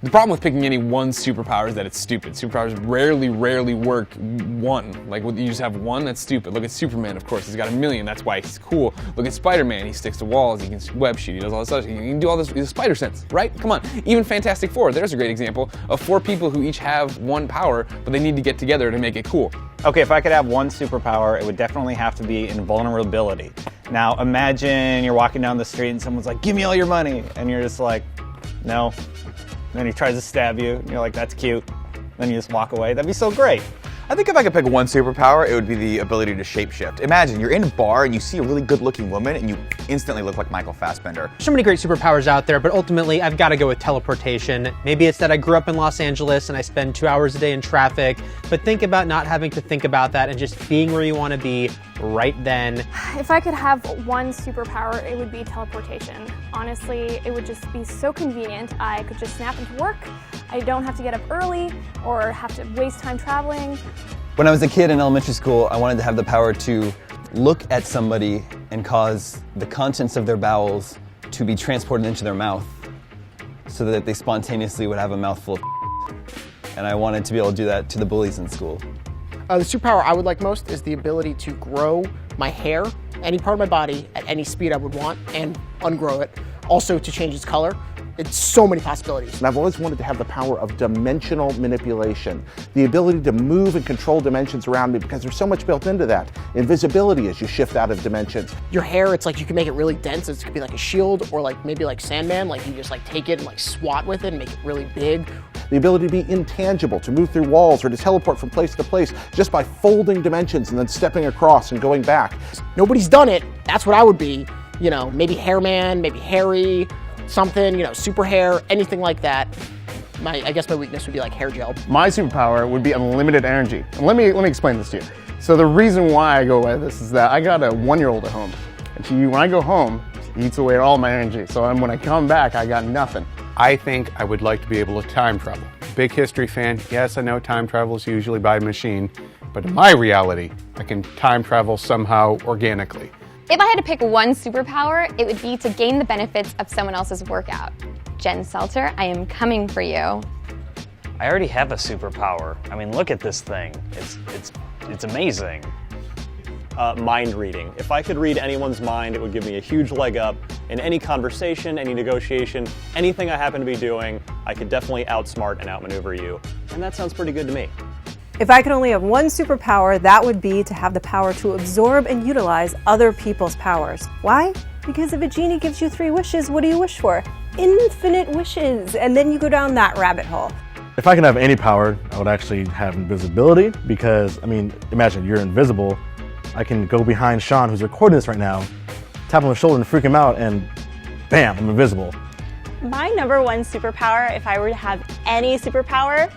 The problem with picking any one superpower is that it's stupid. Superpowers rarely work one. Like, you just have one, that's stupid. Look at Superman, of course, he's got a million, that's why he's cool. Look at Spider-Man, he sticks to walls, he can web shoot, he does all this stuff, he can do all this, he's a spider sense, right? Come on. Even Fantastic Four, there's a great example of 4 people who each have one power, but they need to get together to make it cool. Okay, if I could have one superpower, it would definitely have to be invulnerability. Now, imagine you're walking down the street and someone's like, give me all your money, and you're just like, no. And then he tries to stab you, and you're like, that's cute. Then you just walk away. That'd be so great. I think if I could pick one superpower, it would be the ability to shapeshift. Imagine you're in a bar and you see a really good-looking woman and you instantly look like Michael Fassbender. So many great superpowers out there, but ultimately I've got to go with teleportation. Maybe it's that I grew up in Los Angeles and I spend 2 hours a day in traffic, but think about not having to think about that and just being where you want to be right then. If I could have one superpower, it would be teleportation. Honestly, it would just be so convenient. I could just snap into work. I don't have to get up early or have to waste time traveling. When I was a kid in elementary school, I wanted to have the power to look at somebody and cause the contents of their bowels to be transported into their mouth so that they spontaneously would have a mouthful of and I wanted to be able to do that to the bullies in school. The superpower I would like most is the ability to grow my hair, any part of my body, at any speed I would want, and ungrow it. Also to change its color. It's so many possibilities. And I've always wanted to have the power of dimensional manipulation, the ability to move and control dimensions around me, because there's so much built into that. Invisibility as you shift out of dimensions. Your hair, it's like you can make it really dense. It could be like a shield, or like maybe like Sandman, like you just like take it and like swat with it and make it really big. The ability to be intangible, to move through walls or to teleport from place to place just by folding dimensions and then stepping across and going back. Nobody's done it. That's what I would be. You know, maybe Hairman, maybe Harry, something, you know, super hair, anything like that. I guess my weakness would be like hair gel. My superpower would be unlimited energy. And let me explain this to you. So the reason why I go with this is that I got a 1-year-old at home. And when I go home, he eats away all my energy. So when I come back, I got nothing. I think I would like to be able to time travel. Big history fan. Yes, I know time travel is usually by machine, but in my reality, I can time travel somehow organically. If I had to pick one superpower, it would be to gain the benefits of someone else's workout. Jen Selter, I am coming for you. I already have a superpower. I mean, look at this thing. It's amazing. Mind reading. If I could read anyone's mind, it would give me a huge leg up in any conversation, any negotiation, anything I happen to be doing. I could definitely outsmart and outmaneuver you. And that sounds pretty good to me. If I could only have one superpower, that would be to have the power to absorb and utilize other people's powers. Why? Because if a genie gives you 3 wishes, what do you wish for? Infinite wishes, and then you go down that rabbit hole. If I could have any power, I would actually have invisibility, because, I mean, imagine you're invisible. I can go behind Sean, who's recording this right now, tap on the shoulder and freak him out, and bam, I'm invisible. My number one superpower, if I were to have any superpower,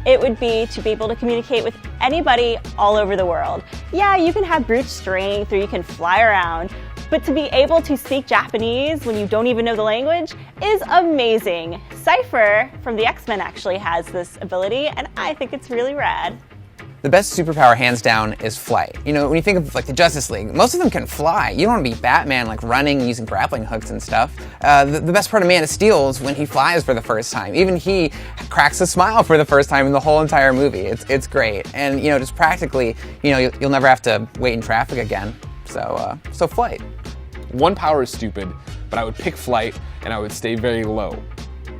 it would be to be able to communicate with anybody all over the world. Yeah, you can have brute strength or you can fly around, but to be able to speak Japanese when you don't even know the language is amazing. Cypher from the X-Men actually has this ability, and I think it's really rad. The best superpower, hands down, is flight. You know, when you think of like the Justice League, most of them can fly. You don't want to be Batman, like running using grappling hooks and stuff. The best part of Man of Steel is when he flies for the first time. Even he cracks a smile for the first time in the whole entire movie. It's great. And, you know, just practically, you know, you'll never have to wait in traffic again. So flight. One power is stupid, but I would pick flight and I would stay very low.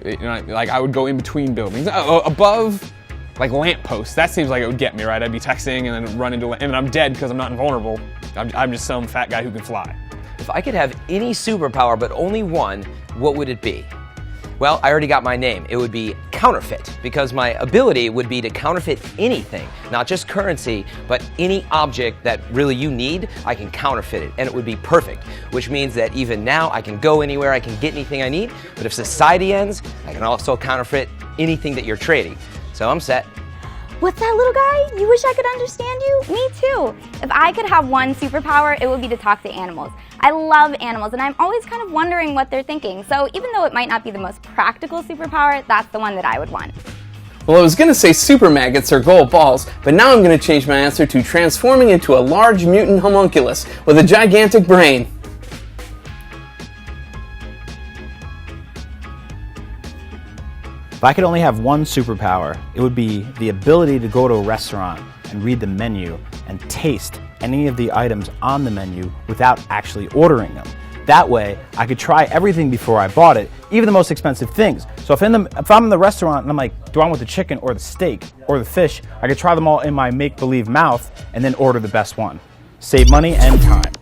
You know, like I would go in between buildings. Above, like lampposts, that seems like it would get me, right? I'd be texting and then run into, and then I'm dead because I'm not invulnerable. I'm just some fat guy who can fly. If I could have any superpower but only one, what would it be? Well, I already got my name. It would be Counterfeit, because my ability would be to counterfeit anything, not just currency, but any object that really you need, I can counterfeit it, and it would be perfect, which means that even now I can go anywhere, I can get anything I need, but if society ends, I can also counterfeit anything that you're trading. So I'm set. What's that, little guy? You wish I could understand you? Me too. If I could have one superpower, it would be to talk to animals. I love animals, and I'm always kind of wondering what they're thinking. So even though it might not be the most practical superpower, that's the one that I would want. Well, I was going to say super maggots or gold balls, but now I'm going to change my answer to transforming into a large mutant homunculus with a gigantic brain. If If I could only have one superpower, it would be the ability to go to a restaurant and read the menu and taste any of the items on the menu without actually ordering them. That way, I could try everything before I bought it, even the most expensive things. So if I'm in the restaurant and I'm like, do I want the chicken or the steak or the fish, I could try them all in my make-believe mouth and then order the best one. Save money and time.